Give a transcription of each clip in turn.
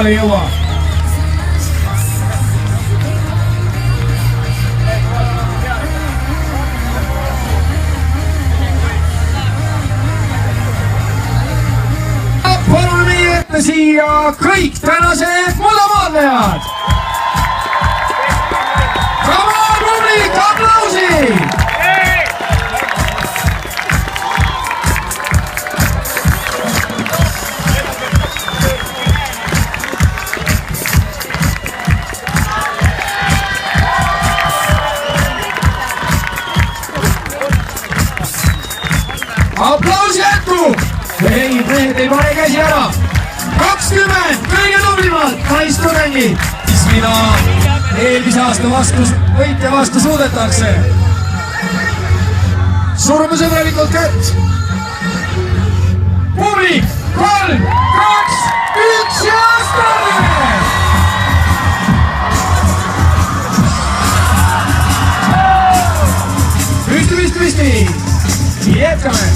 kohale ei jõua. Palun meie ette siia kõik tänased mullamaadlejad. Come on, publik, aplausi! Aplaus jätkub! Ei, mehed ei pane käsi ära. 20 kõige tublimad naistudengid, mis mida eelmise aasta võitja vastu suudetakse. Surume sõbralikult kätt. Publik, 3, 2, 1 ja stardime! Püsti! Jätkame!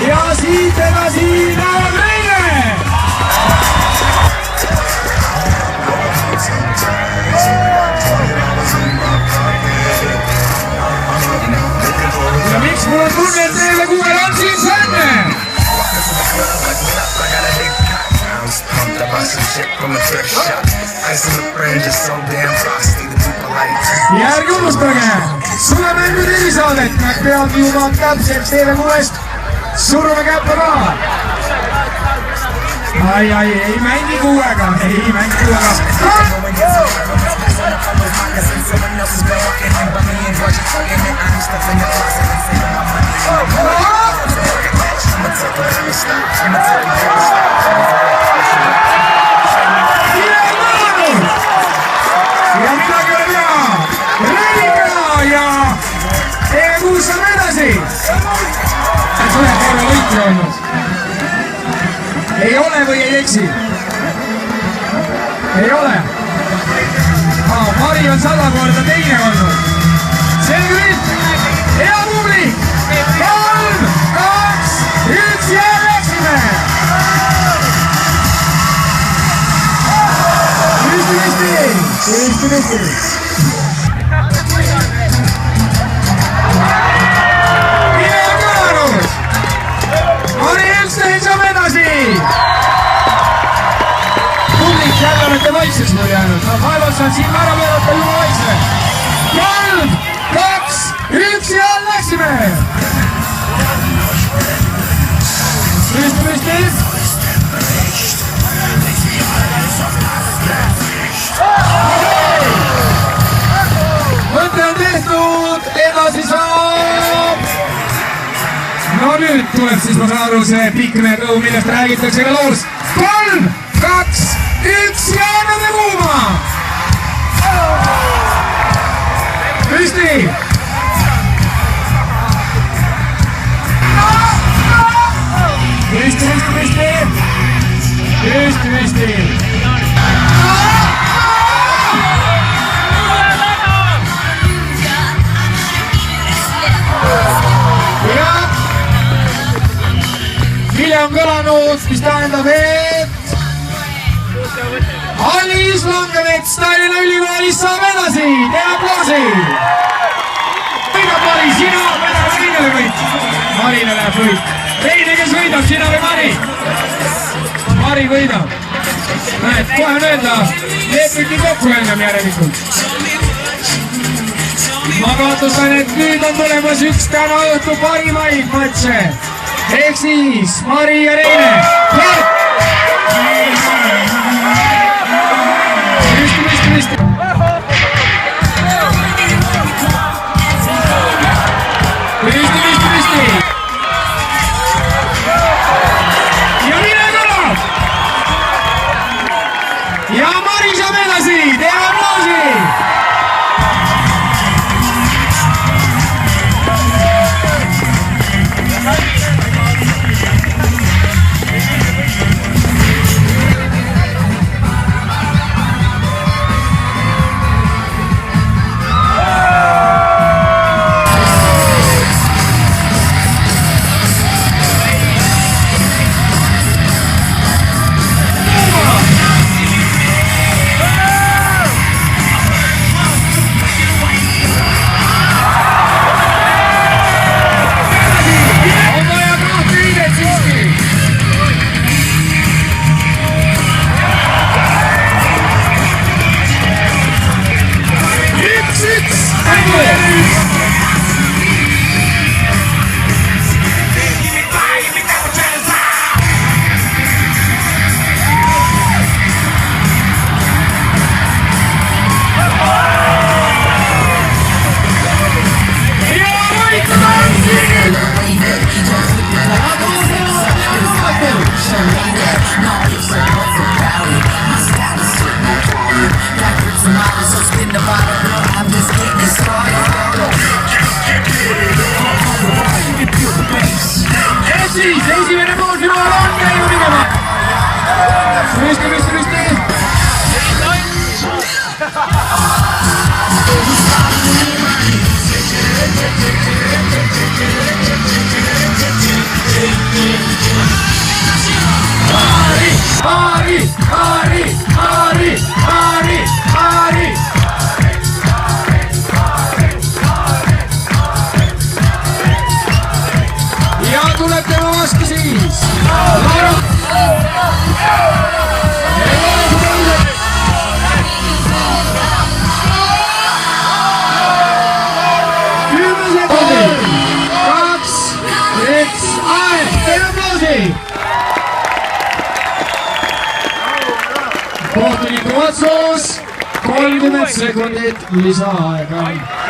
Ja siit edasi läheb Reine! Ja miks mul on tunne, et teile kuulel on siin fänne? Ja ärge unustage, sulemängu telisaadet, nad peavad juba täpselt TV6-st surume käppa maha. Ei mängi kuuega, ei mängi kuuega. Ja midagi on teha. Reiniga ja TV6 saab edasi. Ühe korra võitja olnud. Ei ole või ei eksi? Ei ole. Mari on 100 korda teine olnud. Selge pilt. Hea publik. 3, 2, 1 ja läksime. Püsti. Mari Elstein saab edasi! Publik jälle olete vaikseks mul jäänud. Vaevalt saan siin ära pöörata juba vaikse. 3, 2, 1 ja läksime! Püsti! Mõte on tehtud, edasi saab! No nüüd tuleb siis, ma saan aru, see pikne tõu, millest räägitakse ka loos. 3, 2, 1 ja anname kuuma! Püsti! Püsti! On kõlanud, mis tähendab, et Aliis Langemets Tallinna Ülikoolis saab edasi. Tee aplausi! Võidab Mari, sina või Reinele võit? Marile läheb võit. Reine, kes võidab, sina või Mari? Mari võidab. Näed, kohe on öelda, lepiti kokku ennem järelikult. Ma kaotusan, et nüüd on tulemas üks täna õhtu parimaid matše. Ehk siis Mari ja Reine. Püsti. Ja mine kõlab. Ja Mari saab edasi. Tee aplausi. siis esimene poolfinaal on käinud minema. Rüsti. Ari. Ja tuleb tema vastu siis. Kohtuniku otsus 30 sekundit lisaaega.